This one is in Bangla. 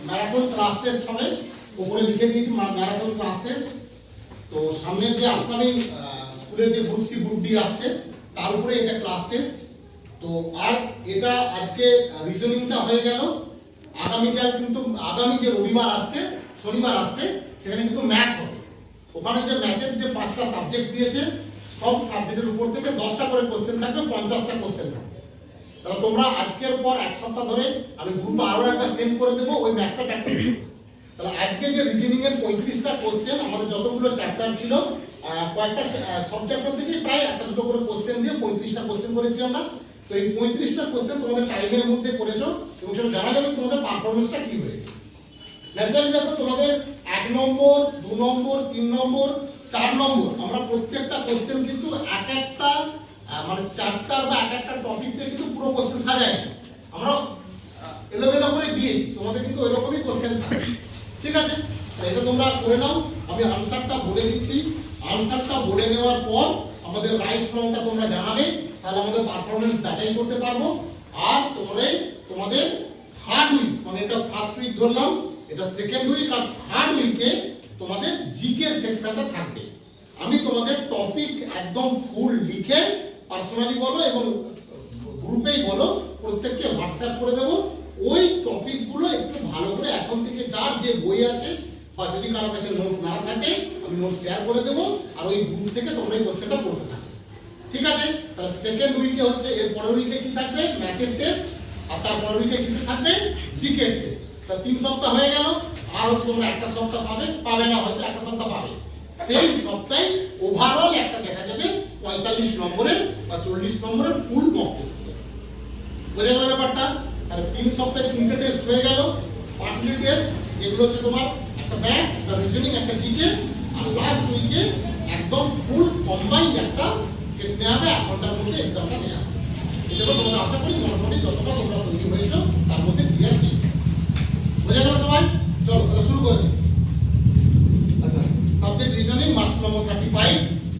ম্যারাথন ক্লাস টেস্ট হবে, উপরে লিখে দিয়েছি ম্যারাথন ক্লাস টেস্ট। তো সামনের যে আপকামিং স্কুলের যে গ্রুপ সি গ্রুপ ডি আসছে তার উপরে এটা ক্লাস টেস্ট। তো আর এটা আজকে রিজনিংটা হয়ে গেল। আগামীকাল কিন্তু আগামী যে রবিবার আসছে, শনিবার আসছে, সেখানে কিন্তু ম্যাথ হবে। ওখানে যে ম্যাথের যে 5টা সাবজেক্ট দিয়েছে, সব সাবজেক্টের উপর থেকে 10টা করে কোশ্চেন থাকবে, 50টা কোশ্চেন থাকবে। তাহলে তোমরা আজকের পর এক সপ্তাহ ধরে আমি গ্রুপে আরো একটা সেন্ড করে দেবো, ওই ম্যাথটা প্র্যাকটিস করবে। তাহলে আজকে যে রিজনিং এর 35টা কোশ্চেন, আমাদের যতগুলো চ্যাপ্টার ছিল কয়েকটা সব চ্যাপ্টার থেকে প্রায় একটা দুটো করে কোশ্চেন দিয়ে 35টা কোশ্চেন করেছি আমরা। তো এই 35টা কোশ্চেন তোমাদের টাইমের মধ্যে করেছো এবং সেটা জানা যাবে তোমাদের পারফরমেন্সটা কি হয়েছে। ন্যাচারালি দেখো তোমাদের 1 নম্বর, 2 নম্বর, 3 নম্বর, 4 নম্বর আমরা প্রত্যেকটা কোশ্চেন কিন্তু এক একটা মানে চ্যাপ্টার বা এক একটা টপিক থেকে কিন্তু পুরো কোশ্চেন সাজাই আমরা এলোমেলো করে দিয়েছি, তোমাদের কিন্তু এরকমই কোশ্চেন থাকবে। ঠিক আছে, এটা তোমরা করে নাও। আমি আনসারটা বলে দিচ্ছি, আনসারটা বলে নেওয়ার পর আমাদের রাইট রংটা তোমরা জানাবে, তাহলে আমাদের পারফরমেন্স যাচাই করতে পারবো। আর তোমাদের থার্ড উইক, মানে এটা ফার্স্ট উইক ধরলাম, এটা সেকেন্ড উইক, আর থার্ড উইকে তোমাদের জিকে সেকশনটা থাকবে। আমি তোমাদের টপিক একদম ফুল লিখে পার্সোনালি বলো এবং গ্রুপেই বলো, প্রত্যেককে হোয়াটসঅ্যাপ করে দেবো। ওই টপিকগুলো একটু ভালো করে এখন থেকে যার যে বই আছে বা যদি কারো কাছে নোট না থাকে আমি নোট শেয়ার করে দেবো, আর ওই গ্রুপ থেকে তোমরা এই কোশ্চেনটা পড়তে থাকবে। ঠিক আছে, তাহলে সেকেন্ড উইকে হচ্ছে, এর পরের উইকে কি থাকবে? ম্যাথের টেস্ট, আর তারপরের উইকে কিসে থাকবে? GK test. তা 3 সপ্তাহ হয়ে গেল, আর হয়তো তোমরা একটা সপ্তাহ পাবে না, হয়তো একটা সপ্তাহ পাবে। সেই সপ্তাহে ওভারঅল একটা দেখা যাবে 45 নম্বরের বা 40 নম্বরের ফুল মক টেস্ট। বোঝা গেল ব্যাপারটা? তাহলে 3 সপ্তাহে 3টে টেস্ট হয়ে গেল। কোয়ার্টারলি টেস্ট যেগুলো হচ্ছে তোমার একটা ম্যাথ, একটা রিজনিং, একটা জিকে, আর লাস্ট উইকে একদম ফুল কম্বাইন্ড একটা সেট নেওয়া হবে, 1 ঘন্টার মধ্যে এক্সামটা নেওয়া হবে। এটা তোমাদের আশা করি মোটামুটি যতটা তোমরা তৈরি হয়েছো তার মধ্যে